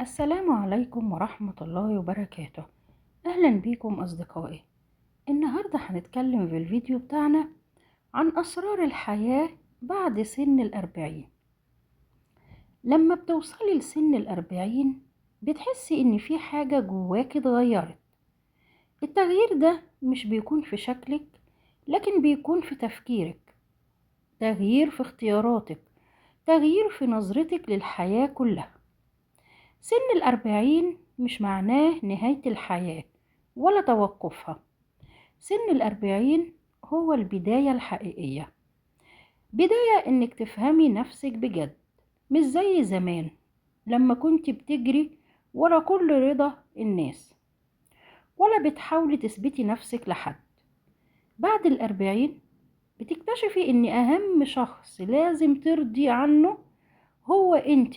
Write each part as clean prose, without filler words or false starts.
السلام عليكم ورحمة الله وبركاته. أهلا بيكم أصدقائي. النهاردة هنتكلم في الفيديو بتاعنا عن أسرار الحياة بعد سن الأربعين. لما بتوصلي لسن الأربعين بتحسي إن في حاجة جواك اتغيرت. التغيير ده مش بيكون في شكلك، لكن بيكون في تفكيرك، تغيير في اختياراتك، تغيير في نظرتك للحياة كلها. سن الأربعين مش معناه نهاية الحياة ولا توقفها. سن الأربعين هو البداية الحقيقية، بداية إنك تفهمي نفسك بجد، مش زي زمان لما كنت بتجري ورا كل رضا الناس، ولا بتحاولي تثبتي نفسك لحد. بعد الأربعين بتكتشفي إن أهم شخص لازم ترضي عنه هو أنت،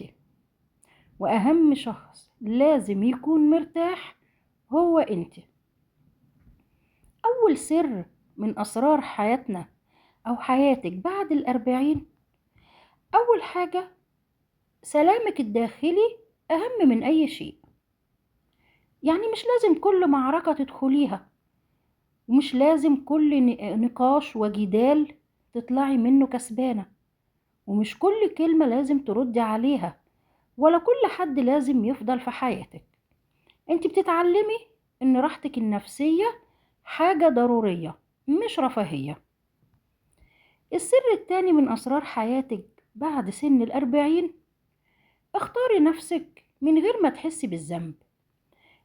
وأهم شخص لازم يكون مرتاح هو أنت. أول سر من أسرار حياتنا أو حياتك بعد الأربعين، أول حاجة سلامك الداخلي أهم من أي شيء. يعني مش لازم كل معركة تدخليها، ومش لازم كل نقاش وجدال تطلعي منه كسبانة، ومش كل كلمة لازم تردي عليها، ولا كل حد لازم يفضل في حياتك. انت بتتعلمي ان راحتك النفسية حاجة ضرورية مش رفاهية. السر التاني من أسرار حياتك بعد سن الأربعين، اختاري نفسك من غير ما تحسي بالذنب.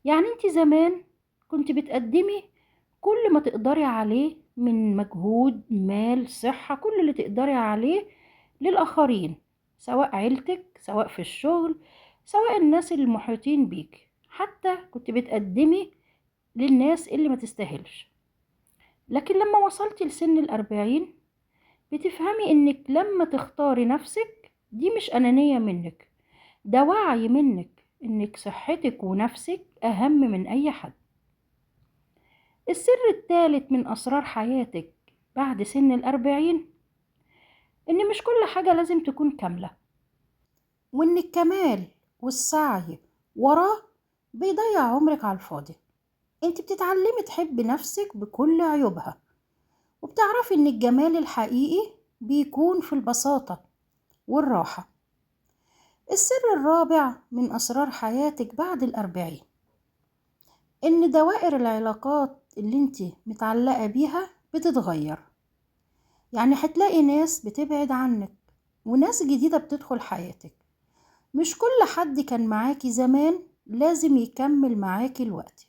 يعني انت زمان كنت بتقدمي كل ما تقدري عليه من مجهود، مال، صحة، كل اللي تقدري عليه للآخرين، سواء عيلتك، سواء في الشغل، سواء الناس المحيطين بيك، حتى كنت بتقدمي للناس اللي ما تستاهلش. لكن لما وصلتي لسن الأربعين بتفهمي انك لما تختاري نفسك دي مش أنانية منك، ده وعي منك انك صحتك ونفسك أهم من أي حد. السر الثالث من أسرار حياتك بعد سن الأربعين، إن مش كل حاجة لازم تكون كاملة، وإن الكمال والسعي وراه بيضيع عمرك على الفاضي. انت بتتعلمي تحبي نفسك بكل عيوبها، وبتعرفي إن الجمال الحقيقي بيكون في البساطة والراحة. السر الرابع من أسرار حياتك بعد الأربعين، إن دوائر العلاقات اللي انت متعلقة بيها بتتغير. يعني هتلاقي ناس بتبعد عنك وناس جديدة بتدخل حياتك. مش كل حد كان معاكي زمان لازم يكمل معاكي الوقت.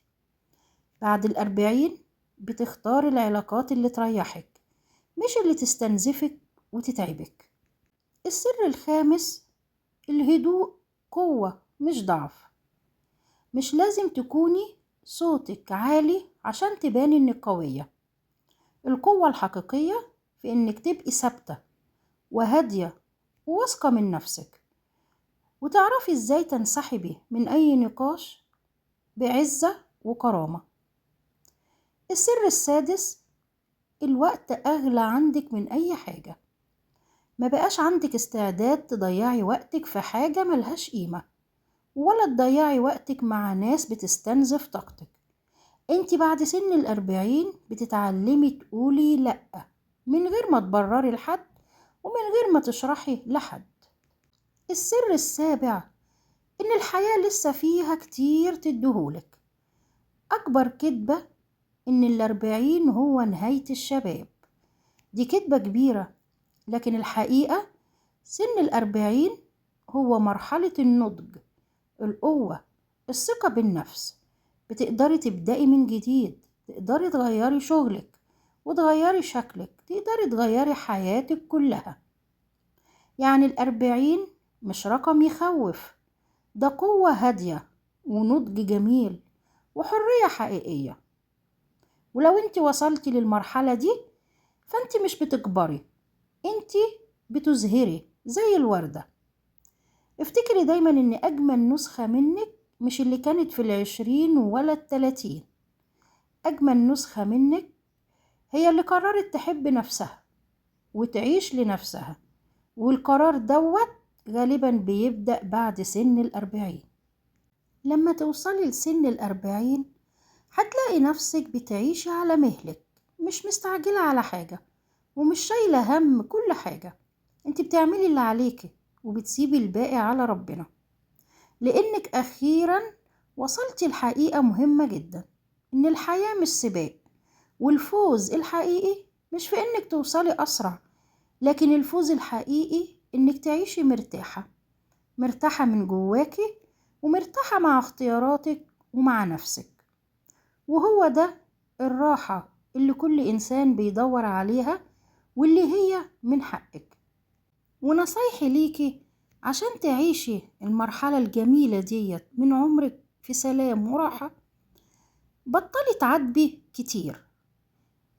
بعد الأربعين بتختار العلاقات اللي تريحك، مش اللي تستنزفك وتتعبك. السر الخامس، الهدوء قوة مش ضعف. مش لازم تكوني صوتك عالي عشان تباني انك قوية. القوة الحقيقية في انك تبقي ثابتة وهادية وواثقة من نفسك، وتعرفي ازاي تنسحبي من اي نقاش بعزة وكرامة. السر السادس، الوقت اغلى عندك من اي حاجة. ما بقاش عندك استعداد تضيعي وقتك في حاجة ملهاش قيمة، ولا تضيعي وقتك مع ناس بتستنزف طاقتك. انت بعد سن الأربعين بتتعلمي تقولي لأ من غير ما تبرري لحد، ومن غير ما تشرحي لحد. السر السابع، إن الحياة لسه فيها كتير تديهولك. أكبر كدبة إن الأربعين هو نهاية الشباب، دي كدبة كبيرة. لكن الحقيقة سن الأربعين هو مرحلة النضج، القوة، الثقة بالنفس. بتقدري تبدأي من جديد، تقدري تغيري شغلك وتغيري شكلك، تقدري تغيري حياتك كلها. يعني الأربعين مش رقم يخوف، ده قوة هادية ونضج جميل وحرية حقيقية. ولو انت وصلتي للمرحلة دي فانت مش بتكبري، انت بتزهري زي الوردة. افتكري دايما ان اجمل نسخة منك مش اللي كانت في العشرين ولا التلاتين. اجمل نسخة منك هي اللي قررت تحب نفسها وتعيش لنفسها، والقرار دوت غالبا بيبدأ بعد سن الأربعين. لما توصلي لسن 40 هتلاقي نفسك بتعيشي على مهلك، مش مستعجلة على حاجة ومش شايلة هم كل حاجة. انت بتعملي اللي عليكي وبتسيبي الباقي على ربنا، لانك اخيرا وصلتي لحقيقة مهمة جدا، ان الحياة مش سباق، والفوز الحقيقي مش في انك توصلي اسرع، لكن الفوز الحقيقي انك تعيشي مرتاحة، مرتاحة من جواكي ومرتاحة مع اختياراتك ومع نفسك. وهو ده الراحة اللي كل إنسان بيدور عليها، واللي هي من حقك. ونصايحي ليكي عشان تعيشي المرحلة الجميلة ديت من عمرك في سلام وراحة: بطلي تعاتبي كتير،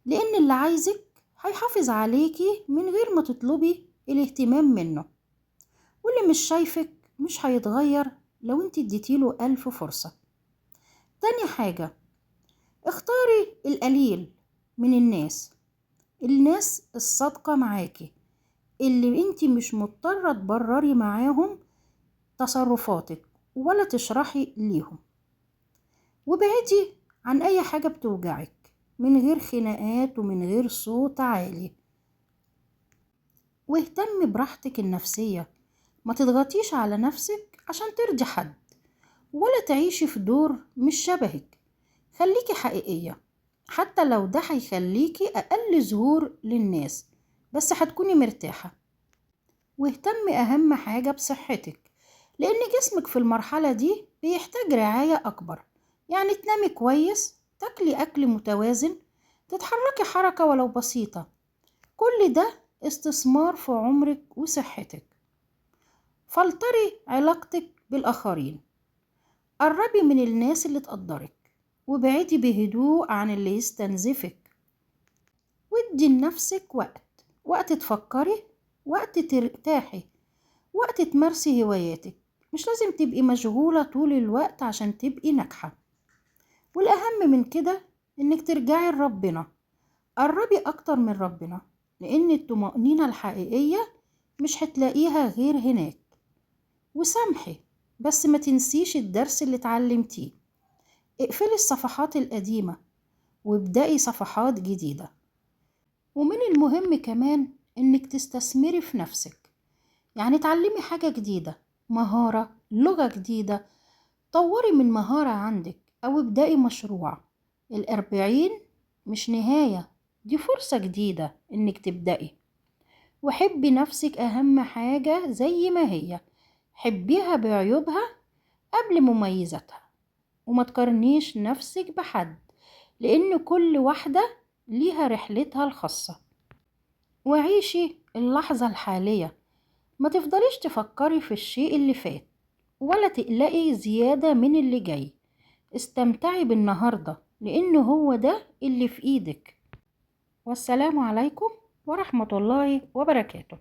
لأن اللي عايزك هيحافظ عليكي من غير ما تطلبي الاهتمام منه، واللي مش شايفك مش هيتغير لو انت اديتيله 1000 فرصة. تاني حاجة، اختاري القليل من الناس الصادقة معاكي، اللي انت مش مضطرة تبرري معاهم تصرفاتك ولا تشرحي ليهم. وبعدي عن اي حاجة بتوجعك من غير خناقات ومن غير صوت عالي. واهتمي براحتك النفسية، ما تضغطيش على نفسك عشان ترضي حد ولا تعيشي في دور مش شبهك. خليكي حقيقية، حتى لو ده هيخليكي أقل ظهور للناس، بس هتكوني مرتاحة. واهتمي أهم حاجة بصحتك، لأن جسمك في المرحلة دي بيحتاج رعاية أكبر. يعني تنامي كويس، تاكلي أكل متوازن، تتحركي حركة ولو بسيطة. كل ده استثمار في عمرك وصحتك. فلتري علاقتك بالآخرين، قربي من الناس اللي تقدرك وابعدي بهدوء عن اللي يستنزفك. وادي لنفسك وقت تفكري، وقت ترتاحي، وقت تمارسي هواياتك. مش لازم تبقي مشغولة طول الوقت عشان تبقي ناجحة. والأهم من كده إنك ترجعي لربنا، قربي أكتر من ربنا، لأن الطمأنينة الحقيقية مش هتلاقيها غير هناك. وسامحي، بس ما تنسيش الدرس اللي اتعلمتيه. اقفلي الصفحات القديمة وابدأي صفحات جديدة. ومن المهم كمان إنك تستثمري في نفسك، يعني تعلمي حاجة جديدة، مهارة، لغة جديدة، طوري من مهارة عندك أو ابدأي مشروع. 40 مش نهاية، دي فرصة جديدة إنك تبدأي. وحبي نفسك أهم حاجة زي ما هي، حبيها بعيوبها قبل مميزاتها، وما تقارنيش نفسك بحد، لأن كل واحدة ليها رحلتها الخاصة. وعيشي اللحظة الحالية، ما تفضليش تفكري في الشيء اللي فات ولا تقلقي زيادة من اللي جاي. استمتعي بالنهاردة، لأنه هو ده اللي في إيدك. والسلام عليكم ورحمة الله وبركاته.